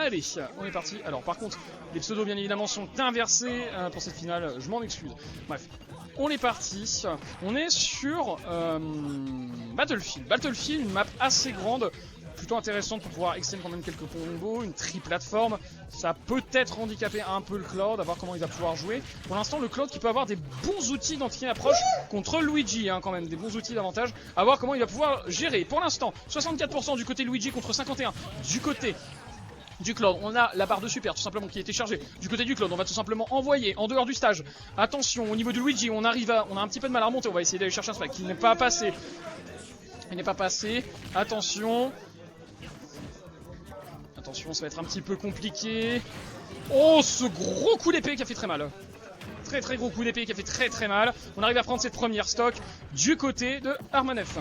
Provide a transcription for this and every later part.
Allez, on est parti. Alors par contre, les pseudos bien évidemment sont inversés pour cette finale, je m'en excuse. Bref, on est parti. On est sur Battlefield. Battlefield, une map assez grande, plutôt intéressante pour pouvoir extendre quand même quelques combos, une tri-plateforme. Ça a peut-être handicapé un peu le Cloud, à voir comment il va pouvoir jouer. Pour l'instant, le Cloud qui peut avoir des bons outils d'anti-approche contre Luigi, quand même, des bons outils d'avantage. À voir comment il va pouvoir gérer. Pour l'instant, 64% du côté Luigi contre 51% du côté du Cloud. On a la barre de super tout simplement qui a été chargée du côté du Cloud. On va tout simplement envoyer en dehors du stage. Attention, au niveau de Luigi, on a un petit peu de mal à remonter. On va essayer d'aller chercher un spike qui n'est pas passé. Il n'est pas passé. Attention. Attention, ça va être un petit peu compliqué. Oh, ce gros coup d'épée qui a fait très mal. Très très gros coup d'épée qui a fait très mal. On arrive à prendre cette première stock du côté de Armanef.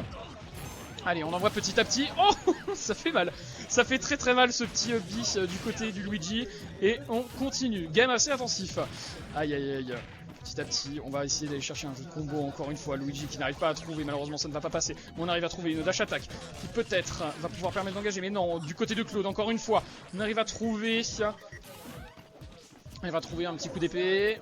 Allez, on envoie petit à petit. Oh, ça fait mal. Ça fait très mal ce petit bis du côté du Luigi. Et on continue. Game assez intensif. Aïe aïe aïe. Petit à petit, on va essayer d'aller chercher un jeu de combo encore une fois. Luigi qui n'arrive pas à trouver, malheureusement ça ne va pas passer. On arrive à trouver une dash attack qui peut-être va pouvoir permettre d'engager. Mais non, du côté de Claude, encore une fois, on arrive à trouver. On va trouver un petit coup d'épée.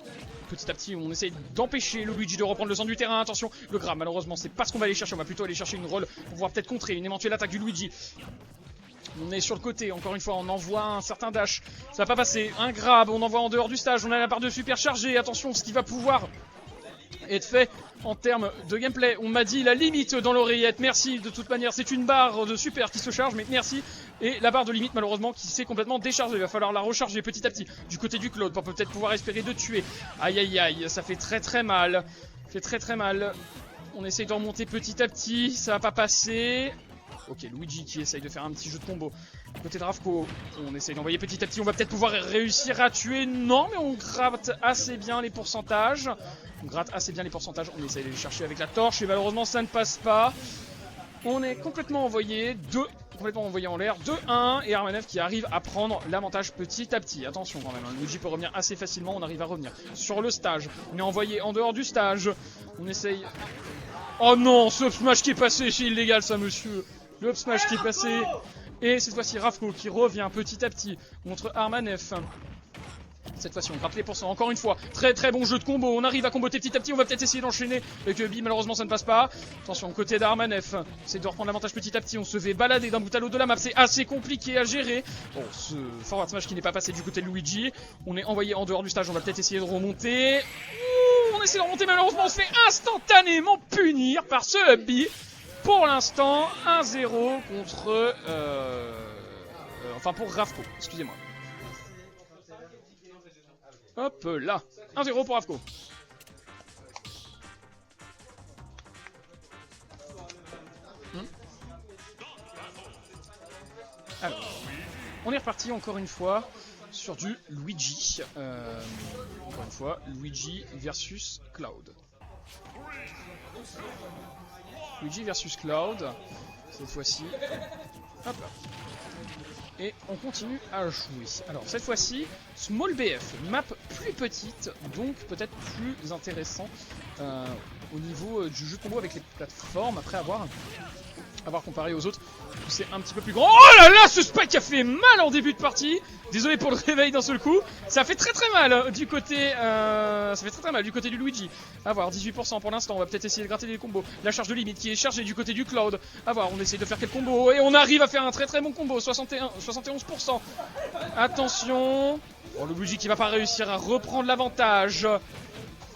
Petit à petit, on essaye d'empêcher le Luigi de reprendre le centre du terrain. Attention, le grab, malheureusement, c'est pas ce qu'on va aller chercher. On va plutôt aller chercher une roll pour pouvoir peut-être contrer une éventuelle attaque du Luigi. On est sur le côté, encore une fois, on envoie un certain dash. Ça va pas passer. Un grab, on envoie en dehors du stage. On a la barre de super chargée. Attention, ce qui va pouvoir être fait en termes de gameplay. On m'a dit la limite dans l'oreillette. Merci, de toute manière, c'est une barre de super qui se charge, mais merci. Et la barre de limite, malheureusement, qui s'est complètement déchargée. Il va falloir la recharger petit à petit du côté du Cloud pour peut-être pouvoir espérer de tuer. Aïe aïe aïe, ça fait très mal. Ça fait très mal. On essaye de remonter petit à petit. Ça va pas passer. Ok, Luigi qui essaye de faire un petit jeu de combo. Côté de Ravko, on essaye d'envoyer petit à petit. On va peut-être pouvoir réussir à tuer. Non, mais on gratte assez bien les pourcentages. On gratte assez bien les pourcentages. On essaye de les chercher avec la torche. Et malheureusement, ça ne passe pas. On est complètement envoyé. Complètement envoyé en l'air. 2-1. Et Armanef qui arrive à prendre l'avantage petit à petit. Attention quand même. Luigi peut revenir assez facilement. On arrive à revenir sur le stage. On est envoyé en dehors du stage. On essaye. Oh non, ce up smash qui est passé. C'est illégal ça, monsieur. Le up smash qui est passé. Et cette fois-ci Ravko qui revient petit à petit contre Armanef. Cette fois-ci on gratte les pourcents encore une fois. Très bon jeu de combo. On arrive à comboter petit à petit. On va peut-être essayer d'enchaîner avec Bi. Malheureusement ça ne passe pas. Attention côté d'Armanef. C'est de reprendre l'avantage petit à petit. On se fait balader d'un bout à l'autre de la map. C'est assez compliqué à gérer. Bon, ce forward smash qui n'est pas passé du côté de Luigi. On est envoyé en dehors du stage. On va peut-être essayer de remonter. Ouh, on essaie de remonter. Malheureusement on se fait instantanément punir par ce Bi. Pour l'instant, 1-0 contre... enfin pour Ravko, excusez-moi. Hop là, 1-0 pour Ravko. Alors, on est reparti encore une fois sur du Luigi. Encore une fois, Luigi versus Cloud. Luigi versus Cloud, cette fois-ci. Hop là. Et on continue à jouer. Alors cette fois-ci, Small BF, map plus petite, donc peut-être plus intéressant au niveau du jeu de combo avec les plateformes, après avoir comparé aux autres, c'est un petit peu plus grand. Oh là là, ce spike a fait mal en début de partie. Désolé pour le réveil d'un seul coup. Ça fait très mal du côté du côté du Luigi. A voir, 18% pour l'instant. On va peut-être essayer de gratter des combos. La charge de limite qui est chargée du côté du Cloud. A voir, on essaye de faire quel combo et on arrive à faire un très bon combo. 71%. Attention. Bon, le Luigi qui va pas réussir à reprendre l'avantage.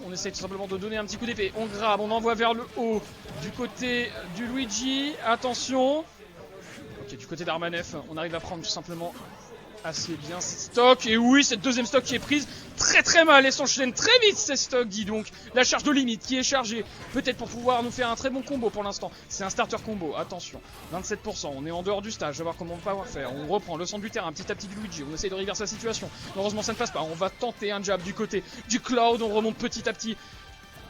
On essaye tout simplement de donner un petit coup d'épée. On grabe, on envoie vers le haut du côté du Luigi. Attention. Ok, du côté d'Armanef, on arrive à prendre tout simplement assez bien cette stock. Et oui, cette deuxième stock qui est prise très mal. Et s'enchaîne très vite ces stocks, dis donc. La charge de limite qui est chargée. Peut-être pour pouvoir nous faire un très bon combo pour l'instant. C'est un starter combo, attention. 27%, on est en dehors du stage. Je vais voir comment on va faire. On reprend le centre du terrain petit à petit du Luigi. On essaye de reverser la situation. Heureusement, ça ne passe pas. On va tenter un jab du côté du Cloud. On remonte petit à petit.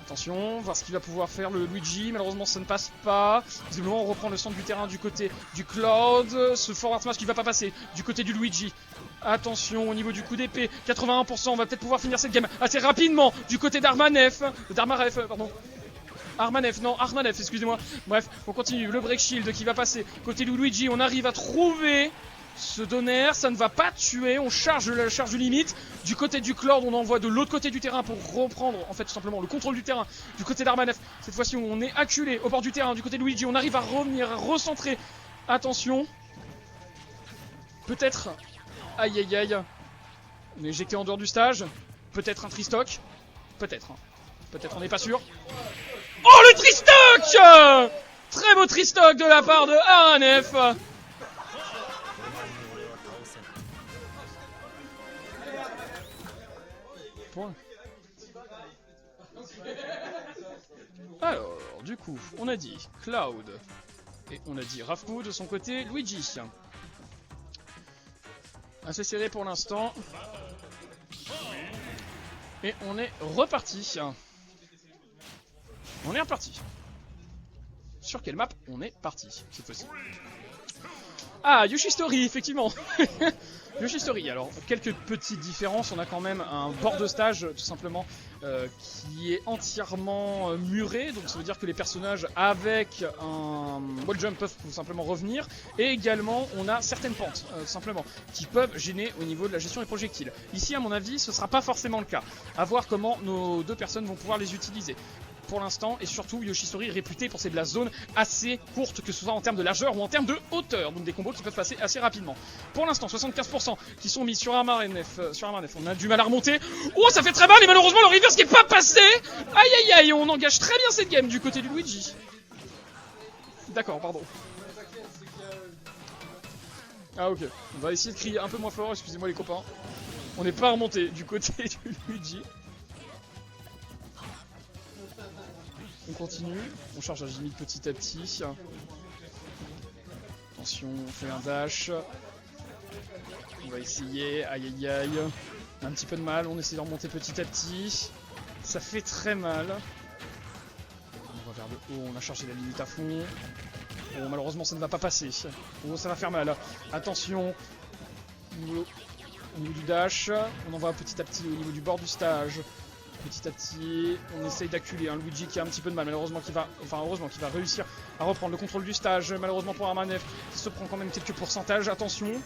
Attention, voir ce qu'il va pouvoir faire le Luigi. Malheureusement, ça ne passe pas. Visiblement, on reprend le centre du terrain du côté du Cloud. Ce forward smash qui va pas passer du côté du Luigi. Attention au niveau du coup d'épée. 81%, on va peut-être pouvoir finir cette game assez rapidement du côté d'Armanef. Armanef, excusez-moi. Bref, on continue. Le break shield qui va passer. Côté du Luigi, on arrive à trouver Ce donner, ça ne va pas tuer. On charge la charge limite. Du côté du Clord, on envoie de l'autre côté du terrain pour reprendre, en fait, tout simplement, le contrôle du terrain. Du côté d'Armanef, cette fois-ci, on est acculé au bord du terrain. Du côté de Luigi, on arrive à revenir, à recentrer. Attention. Peut-être. Aïe, aïe, aïe. On est éjecté en dehors du stage. Peut-être un tristock. Peut-être. Peut-être, on n'est pas sûr. Oh, le tristock! Très beau tristock de la part de Armanef. Point. Alors, du coup, on a dit Cloud. Et on a dit Rafkou de son côté, Luigi. Assez serré pour l'instant. Et on est reparti. On est reparti. Sur quelle map on est parti cette fois-ci? Ah, Yoshi Story, effectivement. Yoshi Story, alors quelques petites différences, on a quand même un bord de stage tout simplement qui est entièrement muré, donc ça veut dire que les personnages avec un wall jump peuvent tout simplement revenir, et également on a certaines pentes simplement qui peuvent gêner au niveau de la gestion des projectiles. Ici à mon avis ce sera pas forcément le cas, à voir comment nos deux personnes vont pouvoir les utiliser. Pour l'instant, et surtout Yoshi Story est réputé pour ses blast zones assez courtes, que ce soit en termes de largeur ou en termes de hauteur, donc des combos qui peuvent passer assez rapidement. Pour l'instant, 75% qui sont mis sur Armanef, on a du mal à remonter. Oh, ça fait très mal, et malheureusement le reverse qui est pas passé. Aïe aïe aïe, on engage très bien cette game du côté du Luigi. D'accord, pardon. Ah ok, on va essayer de crier un peu moins fort, excusez-moi les copains. On n'est pas remonté du côté du Luigi. On continue, on charge la limite petit à petit. Attention, on fait un dash. On va essayer, aïe aïe aïe. On a un petit peu de mal, on essaie de remonter petit à petit. Ça fait très mal. On va vers le haut, on a chargé la limite à fond. Bon, malheureusement ça ne va pas passer. Oh, ça va faire mal. Attention. Au niveau du dash, on en va petit à petit au niveau du bord du stage. Petit à petit, on essaye d'acculer un Luigi qui a un petit peu de mal, malheureusement heureusement qu'il va réussir à reprendre le contrôle du stage, malheureusement pour Armanef qui se prend quand même quelques pourcentages, attention. Aïe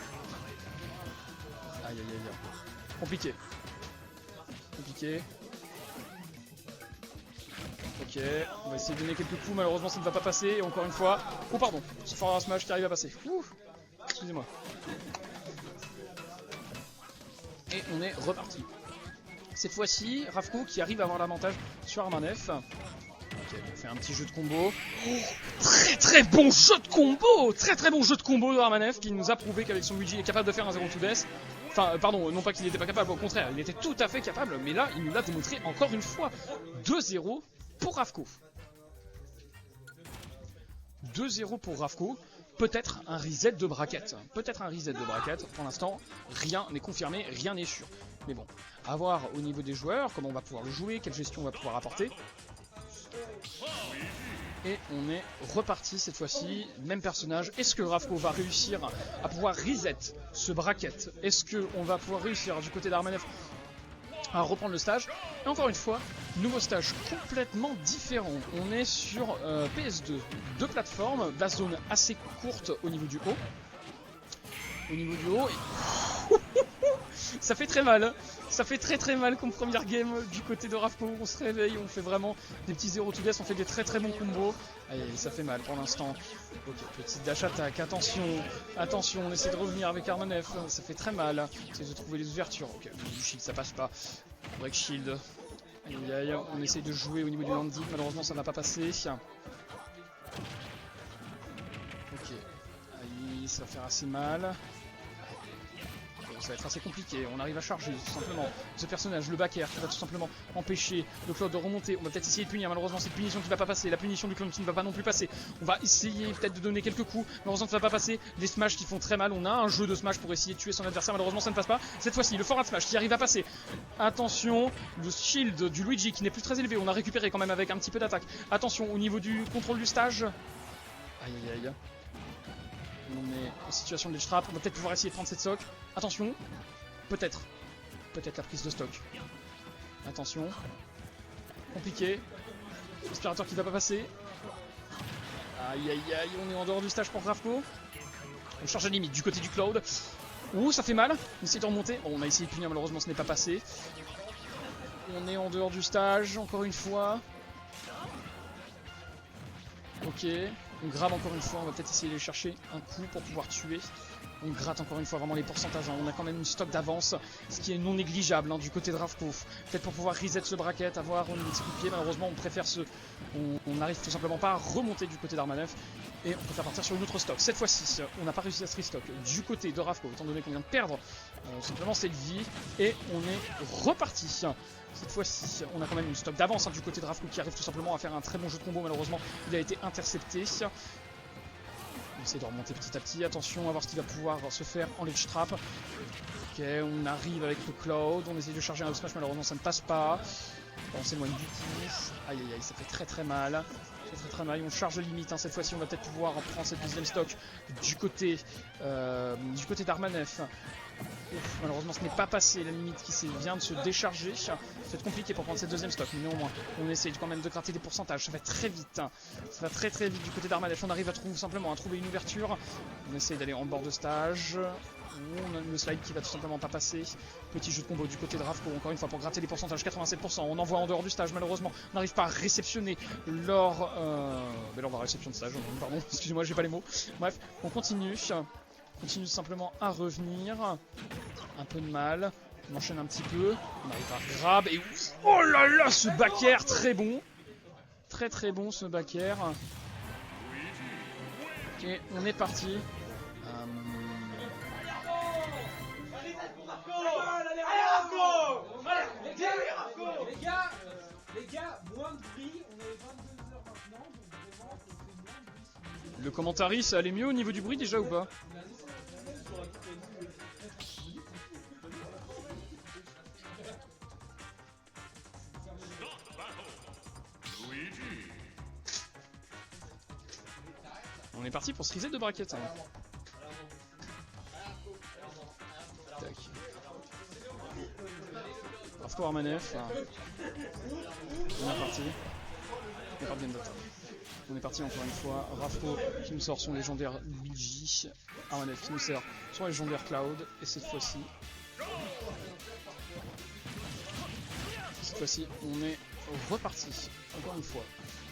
aïe aïe, compliqué. Compliqué. Ok, on va essayer de donner quelques coups, malheureusement ça ne va pas passer, et encore une fois, oh pardon, ce fort smash qui arrive à passer. Excusez-moi. Et on est reparti. Cette fois-ci, Rafkou qui arrive à avoir l'avantage sur Armanef. Ok, on fait un petit jeu de combo. Oh, très très bon jeu de combo. Très très bon jeu de combo de Armanef qui nous a prouvé qu'avec son Luigi il est capable de faire un 0-2 death. Enfin, pardon, non pas qu'il n'était pas capable, au contraire, il était tout à fait capable, mais là, il nous l'a démontré encore une fois. 2-0 pour Rafkou. 2-0 pour Rafkou. Peut-être un reset de bracket. Peut-être un reset de bracket. Pour l'instant, rien n'est confirmé, rien n'est sûr. Mais bon, à voir au niveau des joueurs, comment on va pouvoir le jouer, quelle gestion on va pouvoir apporter. Et on est reparti cette fois-ci, même personnage. Est-ce que Rafkou va réussir à pouvoir reset ce bracket? Est-ce qu'on va pouvoir réussir du côté d'Armanef à reprendre le stage? Et encore une fois, nouveau stage complètement différent. On est sur PS2, deux plateformes, la zone assez courte au niveau du haut. Au niveau du haut, ça fait très mal. Ça fait très très mal comme première game du côté de Rafkou. On se réveille, on fait vraiment des petits 0-2 death, on fait des très très bons combos. Allez, ça fait mal pour l'instant. Ok, petite dash attaque, attention, attention, on essaie de revenir avec Armanef, ça fait très mal. On essaie de trouver les ouvertures. Ok, du shield ça passe pas. Break shield. Aïe aïe, on essaie de jouer au niveau du landing, malheureusement ça n'a pas passé. Ok, aïe, ça va faire assez mal. Ça va être assez compliqué, on arrive à charger tout simplement ce personnage, le back air qui va tout simplement empêcher le Cloud de remonter. On va peut-être essayer de punir, malheureusement cette punition qui va pas passer, la punition du Cloud qui ne va pas non plus passer. On va essayer peut-être de donner quelques coups, malheureusement ça ne va pas passer. Des smash qui font très mal, on a un jeu de smash pour essayer de tuer son adversaire, malheureusement ça ne passe pas. Cette fois-ci le forward smash qui arrive à passer. Attention, le shield du Luigi qui n'est plus très élevé, on a récupéré quand même avec un petit peu d'attaque. Attention au niveau du contrôle du stage. Aïe aïe aïe. On est en situation de ledge trap, on va peut-être pouvoir essayer de prendre cette sock. Attention, peut-être la prise de stock. Attention, compliqué. Aspirateur qui va pas passer. Aïe aïe aïe, on est en dehors du stage pour Rafkou. On charge à limite du côté du Cloud. Ouh, ça fait mal. On essaie de remonter. Bon, on a essayé de punir, malheureusement, ce n'est pas passé. On est en dehors du stage, encore une fois. Ok. On grave encore une fois. On va peut-être essayer de chercher un coup pour pouvoir tuer. On gratte encore une fois vraiment les pourcentages. Hein. On a quand même une stock d'avance, ce qui est non négligeable hein, du côté de Ravko. Peut-être pour pouvoir reset ce bracket, avoir une limite coup de pied. Malheureusement, on préfère on n'arrive tout simplement pas à remonter du côté d'Armanev. Et on préfère partir sur une autre stock. Cette fois-ci, on n'a pas réussi à se restock du côté de Ravko, étant donné qu'on vient de perdre simplement cette vie. Et on est reparti. Cette fois-ci, on a quand même une stock d'avance hein, du côté de Ravko qui arrive tout simplement à faire un très bon jeu de combo. Malheureusement, il a été intercepté. On essaie de remonter petit à petit, attention à voir ce qui va pouvoir se faire en ledge trap. Ok, on arrive avec le Cloud, on essaie de charger un up smash, malheureusement ça ne passe pas. On s'éloigne du coup, aïe aïe aïe, ça fait très mal. Ça fait très mal, on charge limite, hein. Cette fois-ci on va peut-être pouvoir prendre cette deuxième stock du côté d'Armanev. Malheureusement ce n'est pas passé, la limite qui vient de se décharger. Ça va être compliqué pour prendre cette deuxième stock, mais néanmoins on essaye quand même de gratter des pourcentages, ça va très vite. Hein. Ça va très vite du côté d'Armanev, on arrive à trouver une ouverture. On essaye d'aller en bord de stage. On a le slide qui va tout simplement pas passer. Petit jeu de combo du côté de Ravko, encore une fois pour gratter les pourcentages, 87%. On envoie en dehors du stage, malheureusement on n'arrive pas à réceptionner lors de la réception de stage, pardon, excusez-moi j'ai pas les mots. Bref, on continue simplement à revenir. Un peu de mal. On enchaîne un petit peu. On arrive à grab et ouf. Oh là là, ce back air très bon. Très bon ce back air. Ok, on est parti. Les gars, moins de bruit, on est 22h maintenant, donc vraiment, on fait moins de bruit. Le commentary, ça allait mieux au niveau du bruit déjà ou pas? On est parti pour ce reset de bracket. Hein. Tac. Ravko Armanev. On est parti. On est parti encore une fois. Ravko qui nous sort son légendaire Luigi. Armanev qui nous sort son légendaire Cloud. Et cette fois-ci, on est reparti. Encore une fois.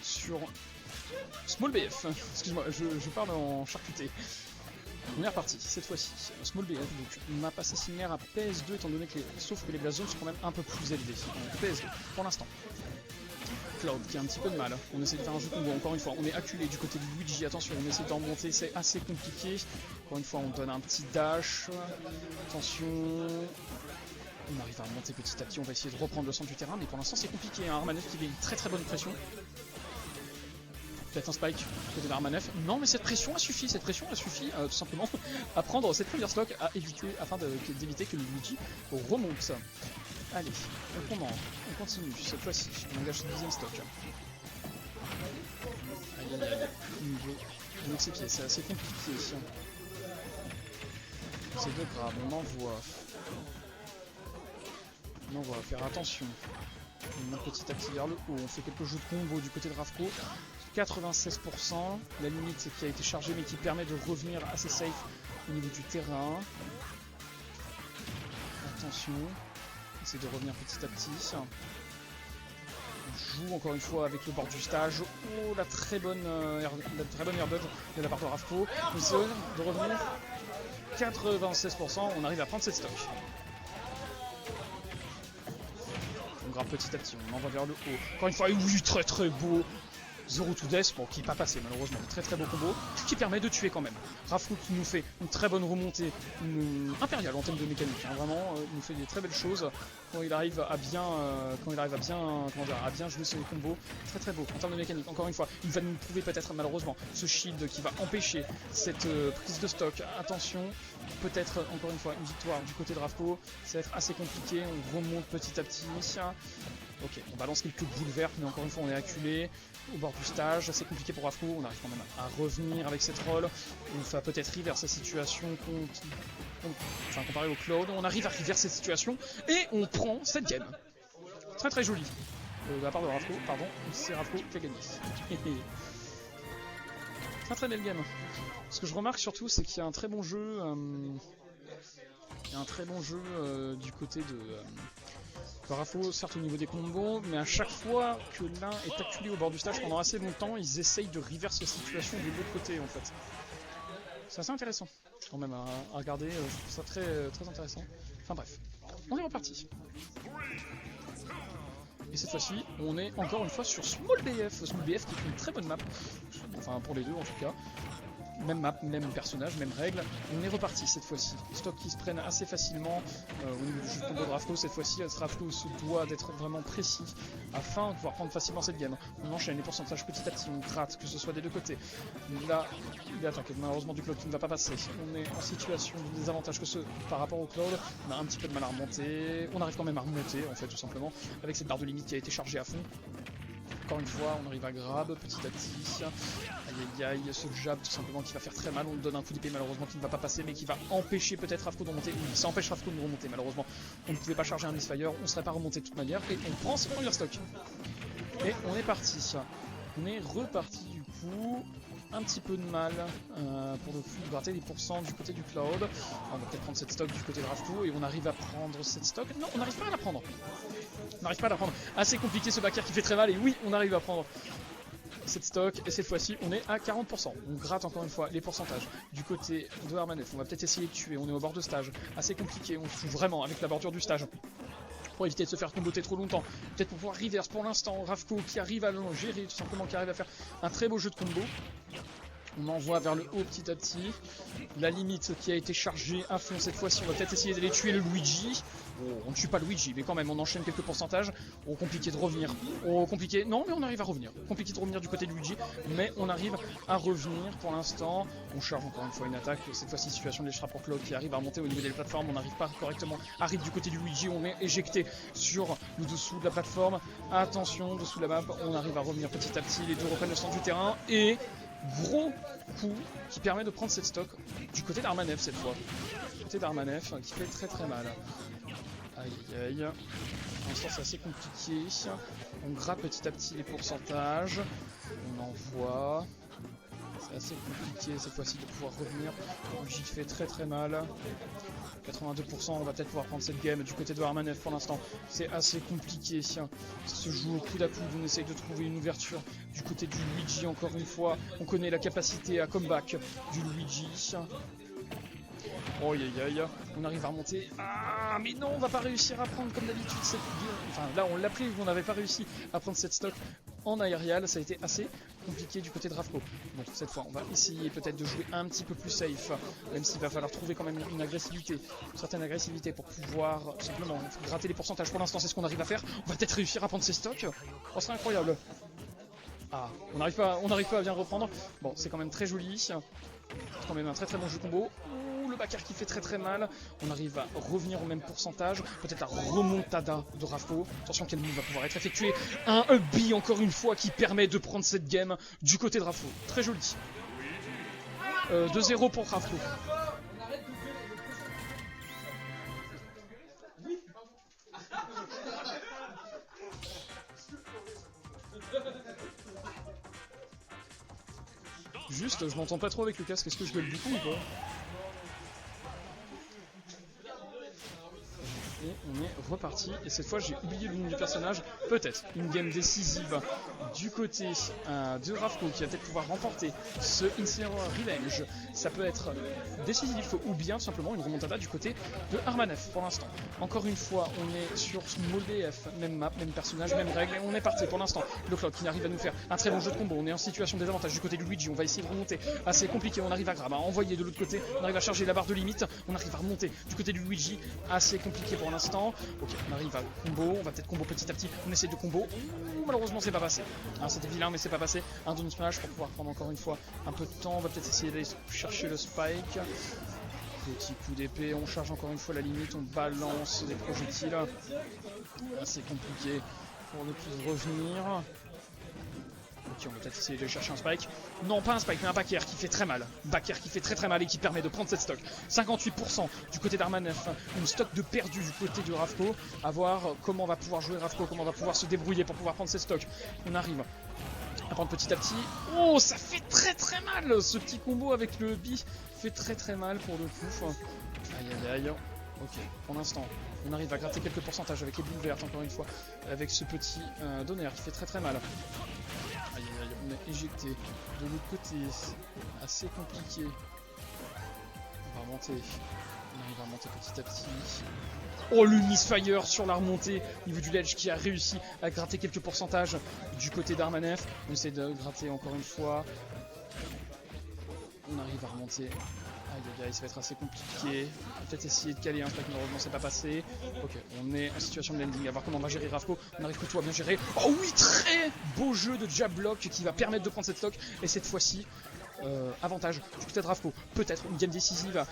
Sur Small BF. Excuse-moi, je parle en charcuté. On est reparti, cette fois-ci, Small BF, donc une map assez similaire à PS2 étant donné que sauf que les blast zones sont quand même un peu plus élevées que PS2 pour l'instant. Cloud qui a un petit peu de mal, on essaie de faire un jeu combo, encore une fois on est acculé du côté de Luigi, attention on essaie d'en monter, c'est assez compliqué, encore une fois on donne un petit dash, attention, on arrive à monter petit à petit, on va essayer de reprendre le centre du terrain mais pour l'instant c'est compliqué, hein. Armanev qui met une très bonne pression. Peut-être un spike côté d'Armanev. Non mais cette pression a suffi tout simplement à prendre cette première stock à éviter, afin d'éviter que le Luigi remonte. Allez, on continue, cette fois-ci, on engage cette deuxième stock. Aïe, niveau avec ses pieds, c'est assez compliqué. C'est de grave, on envoie, faire attention. On monte petit à petit vers le haut, on fait quelques jeux de combo du côté de Ravko. 96%, la limite qui a été chargée mais qui permet de revenir assez safe au niveau du terrain. Attention, essaie de revenir petit à petit. On joue encore une fois avec le bord du stage. Oh, la très bonne airbud de la part de Ravko. On essaie de revenir. 96%, on arrive à prendre cette stock. On grappe petit à petit, on envoie vers le haut. Encore une fois, oui, très beau. Zero to Death, bon, qui n'est pas passé malheureusement, très beau combo, qui permet de tuer quand même. Ravko qui nous fait une très bonne remontée, impériale en termes de mécanique, hein, vraiment, il nous fait des très belles choses quand il arrive à bien, à bien jouer ses combos, très beau en termes de mécanique. Encore une fois, il va nous prouver peut-être malheureusement ce shield qui va empêcher cette prise de stock. Attention, peut-être encore une fois une victoire du côté de Ravko, ça va être assez compliqué, on remonte petit à petit. Ok, on balance quelques boules vertes, mais encore une fois on est acculé au bord du stage, assez compliqué pour Ravko, on arrive quand même à revenir avec cette roll, on va peut-être reverser cette situation comparé au Cloud, on arrive à reverser cette situation et on prend cette game. Très joli. De la part de Ravko, pardon, c'est Ravko qui a gagné. Pas très belle game. Ce que je remarque surtout, c'est qu'il y a un très bon jeu. Il y a un très bon jeu du côté de Rafo, certes au niveau des combos, mais à chaque fois que l'un est acculé au bord du stage pendant assez longtemps, ils essayent de reverse la situation de l'autre côté en fait. C'est assez intéressant quand même à regarder, je trouve ça très intéressant. Enfin bref, on est reparti. Et cette fois-ci, on est encore une fois sur Small BF qui est une très bonne map, enfin pour les deux en tout cas. Même map, même personnage, même règle. On est reparti cette fois-ci. Stock qui se prennent assez facilement au niveau du jeu de combo de Rafko. Cette fois-ci, Rafko se doit d'être vraiment précis afin de pouvoir prendre facilement cette game. On enchaîne les pourcentages petit à petit, on gratte, que ce soit des deux côtés. Là, il attend que malheureusement du Cloud qui ne va pas passer. On est en situation de désavantage que ce par rapport au Cloud. On a un petit peu de mal à remonter. On arrive quand même à remonter en fait tout simplement avec cette barre de limite qui a été chargée à fond. Encore une fois, on arrive à grab petit à petit. Aïe aïe aïe, ce jab tout simplement qui va faire très mal. On lui donne un coup d'épée malheureusement qui ne va pas passer, mais qui va empêcher peut-être Rafko de remonter. Oui, ça empêche Rafko de remonter malheureusement. On ne pouvait pas charger un Misfire, on ne serait pas remonté de toute manière. Et on prend ce premier stock. Et on est parti. On est reparti du coup. Un petit peu de mal pour le coup de gratter les pourcents du côté du Cloud. On va peut-être prendre cette stock du côté de Rafko et on arrive à prendre cette stock. Non, on n'arrive pas à la prendre. On n'arrive pas à la prendre. Assez compliqué ce backer qui fait très mal et oui, on arrive à prendre cette stock et cette fois-ci on est à 40%. On gratte encore une fois les pourcentages du côté de Armanef. On va peut-être essayer de tuer, on est au bord de stage. Assez compliqué, on se fout vraiment avec la bordure du stage. Pour éviter de se faire comboter trop longtemps. Peut-être pour pouvoir reverse pour l'instant. Rafko qui arrive à le gérer, tout simplement qui arrive à faire un très beau jeu de combo. On envoie vers le haut petit à petit. La limite qui a été chargée à fond cette fois-ci. On va peut-être essayer d'aller tuer le Luigi. Oh, on ne tue pas Luigi, mais quand même on enchaîne quelques pourcentages. Oh, compliqué de revenir. Oh, compliqué. Non, mais on arrive à revenir. Compliqué de revenir du côté de Luigi, mais on arrive à revenir pour l'instant. On charge encore une fois une attaque. Cette fois-ci, situation de l'échappe pour Cloud qui arrive à monter au niveau des plateformes. On n'arrive pas correctement. Arrive du côté du Luigi. On est éjecté sur le dessous de la plateforme. Attention, dessous de la map. On arrive à revenir petit à petit. Les deux reprennent le centre du terrain. Et gros coup qui permet de prendre cette stock du côté d'Armanef cette fois. Du côté d'Armanef qui fait très mal. Aïe aïe. Pour l'instant c'est assez compliqué. On gratte petit à petit les pourcentages. On envoie. C'est assez compliqué cette fois-ci de pouvoir revenir. Luigi fait très mal. 82%, on va peut-être pouvoir prendre cette game du côté de Armanef pour l'instant. C'est assez compliqué. Ça se joue au coude à coude. On essaye de trouver une ouverture du côté du Luigi encore une fois. On connaît la capacité à comeback du Luigi. Oh aïe aïe, on arrive à remonter. Ah mais non, on va pas réussir à prendre comme d'habitude cette game. Enfin là on l'a pris, on n'avait pas réussi à prendre cette stock en aérial. Ça a été assez compliqué du côté de Rafko. Donc cette fois on va essayer peut-être de jouer un petit peu plus safe. Même s'il va falloir trouver quand même une agressivité, une certaine agressivité pour pouvoir simplement gratter les pourcentages. Pour l'instant c'est ce qu'on arrive à faire. On va peut-être réussir à prendre ces stocks. Oh, ce serait incroyable. Ah, on n'arrive pas à bien reprendre. Bon, c'est quand même très joli. C'est quand même un très bon jeu combo. Le backer qui fait très mal. On arrive à revenir au même pourcentage. Peut-être la remontada de Rafko. Attention, quel move va pouvoir être effectué. Un up-B encore une fois qui permet de prendre cette game du côté de Rafko. Très joli. 2-0 pour Rafko. Juste, je m'entends pas trop avec le casque. Est-ce que je gueule beaucoup ou pas? Et on est reparti, et cette fois j'ai oublié le nom du personnage, peut-être une game décisive du côté de Rafko qui va peut-être pouvoir remporter ce Incineroar Revenge. Ça peut être décisif ou bien simplement une remontada du côté de Armanef pour l'instant. Encore une fois on est sur Small BF, même map, même personnage, même règle, et on est parti pour l'instant. Le Cloud qui arrive à nous faire un très bon jeu de combo, on est en situation de désavantage du côté du Luigi, on va essayer de remonter, assez compliqué, on arrive à grab, à envoyer de l'autre côté, on arrive à charger la barre de limite, on arrive à remonter du côté du Luigi, assez compliqué pour l'instant. Ok, on arrive à combo, on va peut-être combo petit à petit, on essaie de combo. Ouh, malheureusement c'est pas passé. Hein, c'était vilain mais c'est pas passé. Un down smash pour pouvoir prendre encore une fois un peu de temps. On va peut-être essayer d'aller chercher le spike. Petit coup d'épée, on charge encore une fois la limite, on balance des projectiles. Assez compliqué pour ne plus revenir. Ok, on va peut-être essayer de chercher un spike. Non, pas un spike, mais un backer qui fait très mal. Backer qui fait très mal et qui permet de prendre cette stock. 58% du côté d'Armanef. Une stock de perdu du côté de Rafko. À voir comment va pouvoir jouer Rafko, comment va pouvoir se débrouiller pour pouvoir prendre cette stock. On arrive Apprendre petit à petit. Oh, ça fait très très mal. Ce petit combo avec le bi fait très très mal pour le coup. Aïe aïe aïe. Ok, pour l'instant, on arrive à gratter quelques pourcentages avec les boules vertes, encore une fois, avec ce petit donner qui fait très très mal. Aïe aïe aïe, on est éjecté de l'autre côté, assez compliqué. On va remonter, on arrive à remonter petit à petit. Oh, le misfire sur la remontée au niveau du ledge qui a réussi à gratter quelques pourcentages du côté d'Armanev. On essaie de gratter encore une fois. On arrive à remonter. Aïe aïe aïe, ça va être assez compliqué. On va peut-être essayer de caler un stack, malheureusement c'est pas passé. Ok, on est en situation de landing, à voir comment on va gérer Ravko. On arrive plutôt à bien gérer. Oh oui, très beau jeu de jab block qui va permettre de prendre cette stock. Et cette fois-ci, avantage du côté de Ravko. Peut-être une game décisive.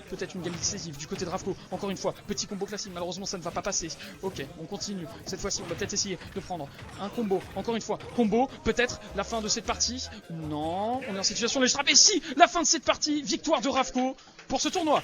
Peut-être une game décisive du côté de Ravko. Encore une fois, petit combo classique, malheureusement ça ne va pas passer. Ok, on continue. Cette fois-ci, on va peut-être essayer de prendre un combo. Encore une fois, combo. Peut-être la fin de cette partie. Non, on est en situation de strap. Et si, la fin de cette partie, victoire de Ravko pour ce tournoi.